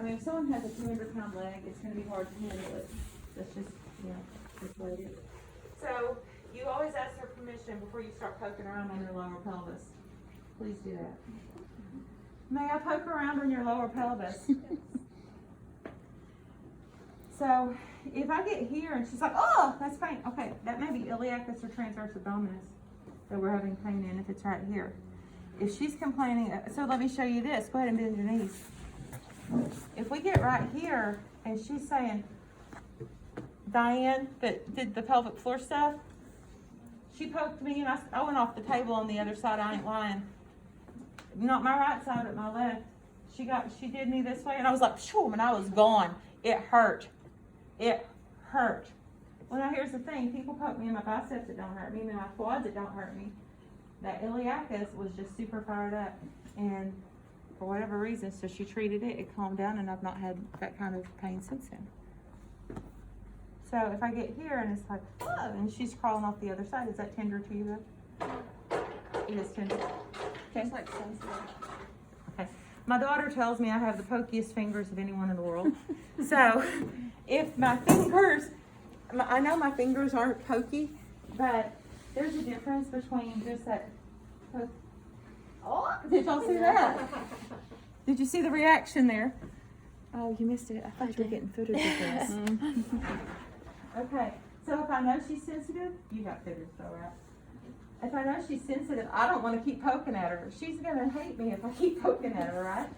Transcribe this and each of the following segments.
I mean, if someone has a 200-pound leg, it's gonna be hard to handle it. That's just, that's what it is. So, you always ask their permission before you start poking around on your lower pelvis. Please do that. May I poke around on your lower pelvis? So, if I get here and she's like, oh, that's pain. Okay, that may be iliacus or transverse abdominis that we're having pain in if it's right here. If she's complaining, so let me show you this. Go ahead and bend your knees. If we get right here and she's saying, Diane, that did the pelvic floor stuff, she poked me and I went off the table on the other side. I ain't lying. Not my right side, but my left. She did me this way and I was like, shoo, and I was gone. It hurt. It hurt. Well, now here's the thing. People poke me in my biceps, it don't hurt me. In my quads, it don't hurt me. That iliacus was just super fired up. And for whatever reason, so she treated it, it calmed down, and I've not had that kind of pain since then. So if I get here and it's like, oh, and she's crawling off the other side, is that tender to you, though? It is tender. Okay. It's like sensitive. Okay. My daughter tells me I have the pokiest fingers of anyone in the world. So if my fingers, I know my fingers aren't pokey, but there's a difference between just that. Oh, did y'all see that? Did you see the reaction there? Oh, you missed it. I thought you were getting footage of this. Okay, so if I know she's sensitive, you got footage though, right? If I know she's sensitive, I don't want to keep poking at her. She's going to hate me if I keep poking at her, right?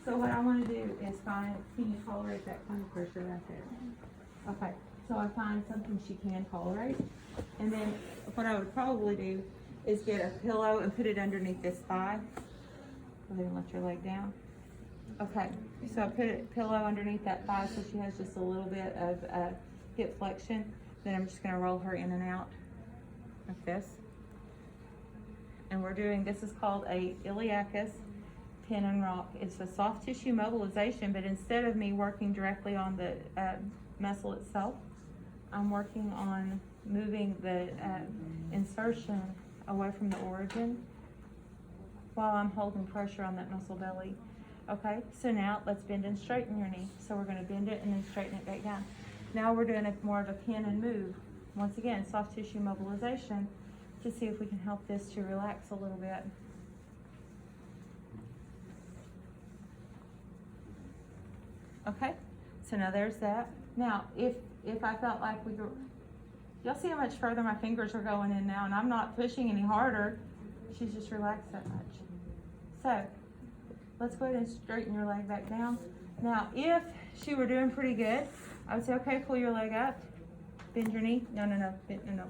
So what I want to do is find, can you tolerate that kind of pressure right there? Okay, so I find something she can tolerate. And then what I would probably do is get a pillow and put it underneath this thigh. Go ahead and let your leg down. Okay, so I put a pillow underneath that thigh so she has just a little bit of hip flexion. Then I'm just going to roll her in and out like this. And we're doing, this is called a iliacus pin and rock. It's a soft tissue mobilization, but instead of me working directly on the muscle itself, I'm working on moving the insertion away from the origin while I'm holding pressure on that muscle belly. Okay, so now let's bend and straighten your knee. So we're going to bend it and then straighten it back down. Now we're doing more of a pin and move. Once again, soft tissue mobilization to see if we can help this to relax a little bit. Okay, so now there's that. Now, if I felt like we were, y'all see how much further my fingers are going in now, and I'm not pushing any harder. She's just relaxed that much. So, let's go ahead and straighten your leg back down. Now, if she were doing pretty good, I would say, okay, pull your leg up, bend your knee. No,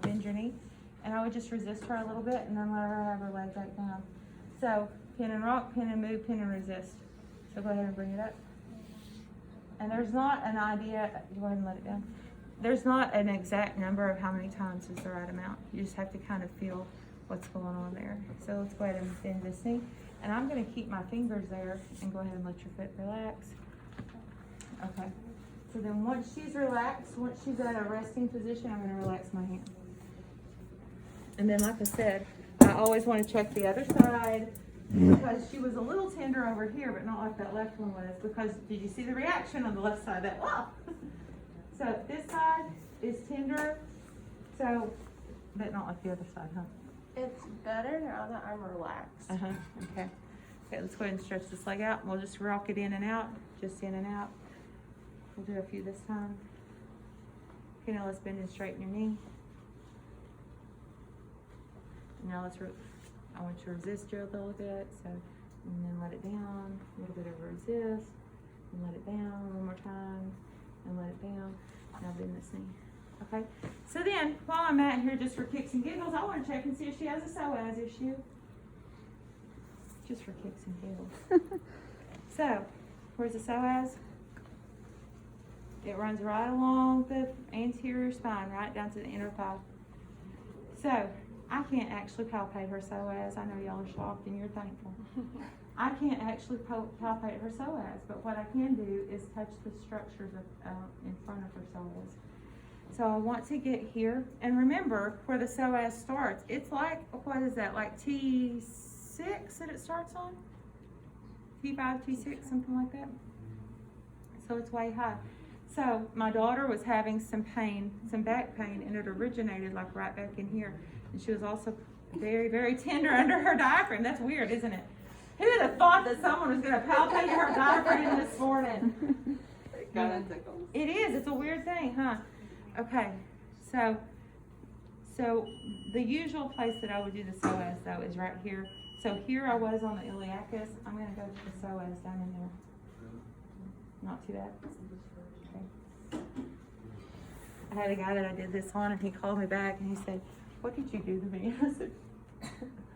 bend your knee. And I would just resist her a little bit and then let her have her leg back down. So, pin and rock, pin and move, pin and resist. So go ahead and bring it up. And there's not an idea, go ahead and let it down. There's not an exact number of how many times is the right amount. You just have to kind of feel what's going on there. So let's go ahead and bend this knee. And I'm gonna keep my fingers there and go ahead and let your foot relax. Okay. So then once she's relaxed, once she's at a resting position, I'm gonna relax my hand. And then like I said, I always want to check the other side because she was a little tender over here, but not like that left one was, because did you see the reaction on the left side? That, wow. So this side is tender, so, but not like the other side, huh? It's better now that I'm relaxed. Okay. Okay, let's go ahead and stretch this leg out. We'll just rock it in and out, just in and out. We'll do a few this time. Okay, now let's bend and straighten your knee. Now I want you to resist your a little bit, so, and then let it down, a little bit of resist, and let it down one more time, and let it down. Now bend this knee. Okay, so then, while I'm at here just for kicks and giggles, I want to check and see if she has a psoas issue. Just for kicks and giggles. So, where's the psoas? It runs right along the anterior spine, right down to the inner thigh. So, I can't actually palpate her psoas. I know y'all are shocked and you're thankful. I can't actually palpate her psoas, but what I can do is touch the structures in front of her psoas. So I want to get here, and remember where the psoas starts. It's like, what is that, like T6 that it starts on? T5, T6, something like that. so it's way high. So my daughter was having some pain, some back pain, and it originated like right back in here. And she was also very, very tender under her diaphragm. That's weird, isn't it? Who would have thought that someone was going to palpate her diaphragm this morning? It is. It's a weird thing, huh? Okay. So the usual place that I would do the psoas though is right here. So here I was on the iliacus. I'm going to go to the psoas down in there. Not too bad. Okay. I had a guy that I did this on, and he called me back and he said, "What did you do to me?" I said,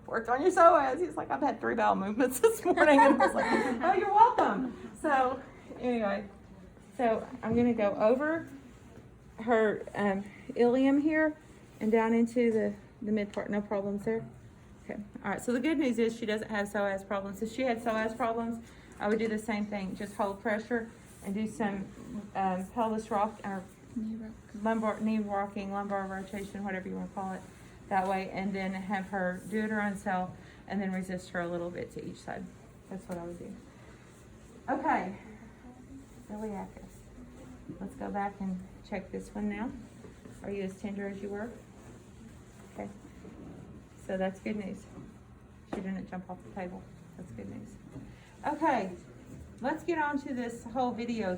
"Worked on your psoas." He's like, "I've had 3 bowel movements this morning." And I was like, "Oh, you're welcome." So anyway, so I'm going to go over her ilium here and down into the mid part. No problems there? Okay. All right. So the good news is she doesn't have psoas problems. If she had psoas problems, I would do the same thing. Just hold pressure and do some pelvis rock or knee rocking, lumbar rotation, whatever you want to call it, that way, and then have her do it her own self, and then resist her a little bit to each side. That's what I would do. Okay. Iliacus. Let's go back and check this one now. Are you as tender as you were? Okay. So that's good news. She didn't jump off the table. That's good news. Okay. Let's get on to this whole video